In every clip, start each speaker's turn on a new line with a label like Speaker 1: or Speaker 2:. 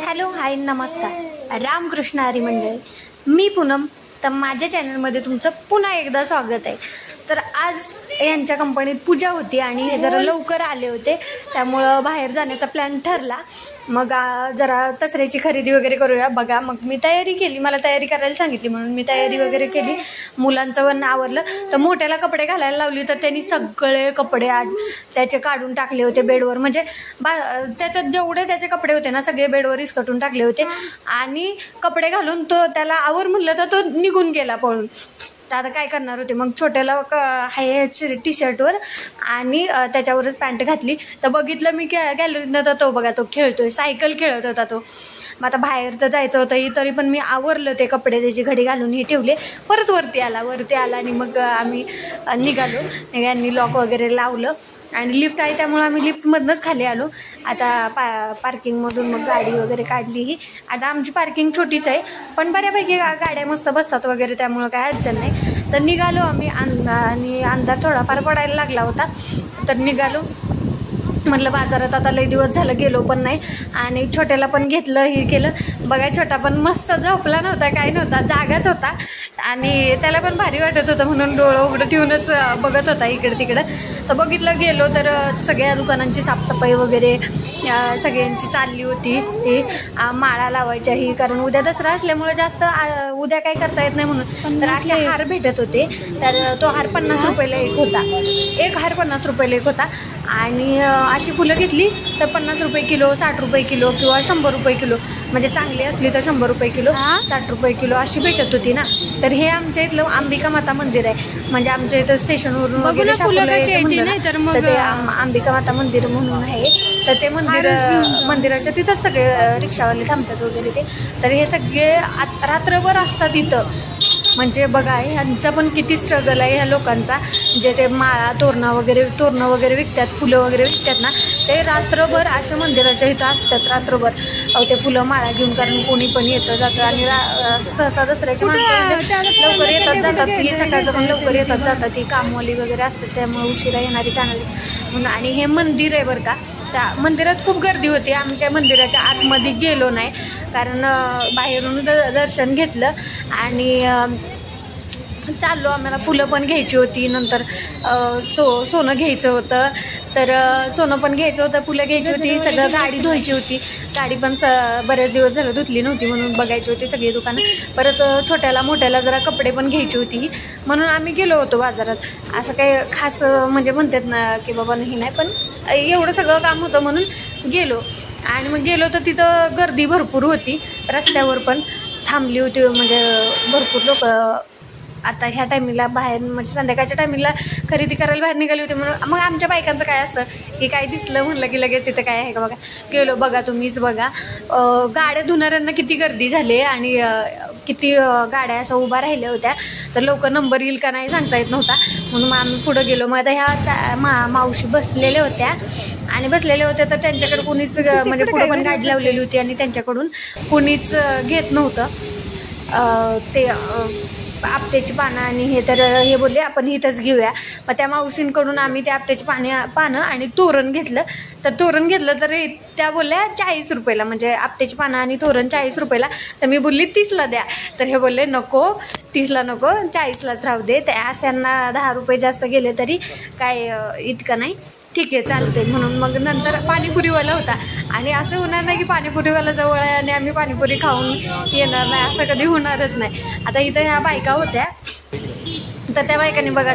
Speaker 1: Hello hi नमस्कार रामकृष्ण हरी मंडळी, मी पूनम. तर माझ्या चॅनलमध्ये तुमचं पुन्हा एकदा स्वागत आहे. तर आज यांच्या कंपनीत पूजा होती आणि हे जरा लवकर आले होते, त्यामुळं बाहेर जाण्याचा प्लॅन ठरला. मग जरा दसऱ्याची खरेदी वगैरे करूया बघा. मग मी तयारी केली, मला तयारी करायला सांगितली म्हणून मी तयारी वगैरे केली. मुलांचं पण आवरलं. तर मोठ्याला कपडे घालायला लावली तर त्यांनी सगळे कपडे त्याचे काढून टाकले होते बेडवर. म्हणजे त्याच्यात जेवढे त्याचे कपडे होते ना सगळे बेडवर इसकटून टाकले होते. आणि कपडे घालून तो त्याला आवर म्हणलं तर तो निघून गेला पळून. तर आता काय करणार होते, मग छोट्याला हाय टी शर्टवर आणि त्याच्यावरच पॅन्ट घातली. तर बघितलं मी गॅलरीतनं तर तो बघा तो खेळतोय, सायकल खेळत होता तो. मग आता बाहेर तर जायचं होतं तरी पण मी आवरलं ते कपडे, त्याची घडी घालून हे ठेवले. परत वरती आला आणि मग आम्ही निघालो. यांनी लॉक वगैरे लावलं आणि लिफ्ट आहे त्यामुळं आम्ही लिफ्टमधनंच खाली आलो. आता पार्किंगमधून मग गाडी वगैरे काढली. ही आता आमची पार्किंग छोटीच आहे पण बऱ्यापैकी गाड्या मस्त बसतात वगैरे, त्यामुळं काय अडचण नाही. तर निघालो आम्ही आणि अंधार थोडाफार पडायला लागला होता. तर निघालो, म्हटलं बाजारात आता लई दिवस झालं गेलो पण नाही. आणि छोट्याला पण घेतलं, हे केलं बघा. छोटा पण मस्त झोपला नव्हता, काय नव्हता, जागाच होता. आणि त्याला पण भारी वाटत होतं म्हणून डोळं उघडं ठेवूनच बघत होता इकडं तिकडं. तर बघितलं गेलो तर सगळ्या दुकानांची साफसफाई वगैरे सगळ्यांची चालली होती. ती माळा लावायच्या ही, कारण उद्या दसरा असल्यामुळे जास्त उद्या काय करता येत नाही म्हणून. तर असे हार भेटत होते. तर तो हार 50 रुपयाला एक होता, एक हार 50 रुपयाला एक होता. आणि अशी फुलं घेतली तर 50 रुपये किलो, 60 रुपये किलो किंवा 100 रुपये किलो. म्हणजे चांगली असली तर 100 रुपये किलो, 60 रुपये किलो अशी भेटत होती ना. तर हे आमच्या इथलं अंबिका माता मंदिर आहे. म्हणजे आमच्या इथं स्टेशनवरून वगैरे तर ते अंबिका माता मंदिर म्हणून आहे. तर ते मंदिराच्या तिथंच सगळे रिक्षावाले थांबतात वगैरे ते. तर हे सगळे रात्रभर असतात इथं. म्हणजे बघा ह्यांचा पण किती स्ट्रगल आहे ह्या लोकांचा. जे ते माळा तोरणं वगैरे विकतात, फुलं वगैरे विकतात ना, ते रात्रभर अशा मंदिराच्या इथं असतात रात्रभर. ते फुलं माळा घेऊन, कारण कोणी पण येतं जातं. आणि सहसा दसऱ्याची माणसं लवकर येतात जातात, ती सकाळचं पण लवकर येतात जातात, ती कामवाली वगैरे असतात, त्यामुळे उशिरा येणारी चॅनल म्हणून. आणि हे मंदिर आहे बरं का. त्या मंदिरात खूप गर्दी होती. आम्ही त्या मंदिराच्या आतमध्ये गेलो नाही, कारण बाहेरून दर्शन घेतलं आणि चाललो. आम्हाला फुलं पण घ्यायची होती, नंतर सोनं घ्यायचं होतं. तर सोनं पण घ्यायचं होतं, फुलं घ्यायची होती, सगळं गाडी धुवायची होती. गाडी पण बरेच दिवस झालं धुतली नव्हती म्हणून बघायची होती सगळी दुकानं. परत छोट्याला मोठ्याला जरा कपडे पण घ्यायची होती म्हणून आम्ही गेलो होतो बाजारात. असं काही खास म्हणजे म्हणतात ना की बाबा नाही नाही, पण एवढं सगळं काम होतं म्हणून गेलो. आणि मग गेलो तर तिथं गर्दी भरपूर होती, रस्त्यावर पण थांबली होती. म्हणजे भरपूर लोक आता ह्या टायमिंगला बाहेर, म्हणजे संध्याकाळच्या टायमिंगला खरेदी करायला बाहेर निघाली होती. म्हणून मग आमच्या बायकांचं काय असतं की काय दिसलं म्हणलं की लगेच तिथं काय आहे का बघा. गेलो बघा, तुम्हीच बघा. गाड्या धुणाऱ्यांना किती गर्दी झाली आणि किती गाड्या अशा उभ्या राहिल्या होत्या. तर लवकर नंबर येईल का नाही सांगता येत नव्हता म्हणून मग आम्ही पुढं गेलो. मग आता ह्या मावशी बसलेल्या होत्या तर त्यांच्याकडे कोणीच, म्हणजे पुढं पण गाडी लावलेली होती आणि त्यांच्याकडून कोणीच घेत नव्हतं ते आपट्याची पानं आणि हे. तर हे बोलले आपण इथंच घेऊया. मग त्या मावशींकडून आम्ही त्या आपट्याची पानं आणि तोरण घेतलं. तर तोरण घेतलं तर त्या बोलल्या 40 रुपयाला, म्हणजे आपट्याची पानं आणि तोरण 40 रुपयाला. तर मी बोलली 30ला द्या. तर हे बोलले नको, 30ला नको, 40लाच राहू दे. त्या अशांना 10 रुपये जास्त गेले तरी काय इतकं नाही, ठीक आहे चालते म्हणून. मग नंतर पाणीपुरीवाला होता आणि असं होणार नाही की पाणीपुरीवाला जवळ आहे आणि आम्ही पाणीपुरी खाऊन येणार नाही, असं कधी होणारच नाही. आता इथं ह्या बायका होत्या, तर त्या बायकांनी बघा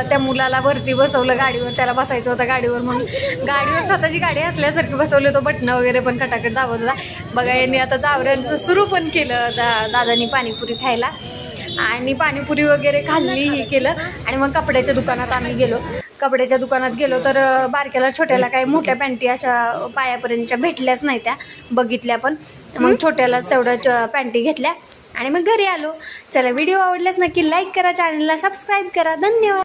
Speaker 1: त्या मुलाला वरती बसवलं गाडीवर, त्याला बसायचं होतं गाडीवर म्हणून. गाडीवर स्वतःची गाडी असल्यासारखी बसवली, तो बटणं वगैरे पण खटाखट दाबत होता बघा. यांनी आता चावऱ्यांचं सुरू पण केलं दादानी पाणीपुरी खायला. आणि पाणीपुरी वगैरे खाल्ली, हे केलं. आणि मग कपड्याच्या दुकानात आम्ही गेलो. कपड्याच्या दुकानात गेलो तर बारक्याला छोट्याला काही मोठ्या पॅन्टी अशा पायापर्यंतच्या भेटल्याच नाही, त्या बघितल्या पण. मग छोट्यालाच तेवढ्या पॅन्टी घेतल्या आणि मग घरी आलो. चला, व्हिडिओ आवडल्यास नक्की लाईक करा, चॅनलला सबस्क्राईब करा. धन्यवाद.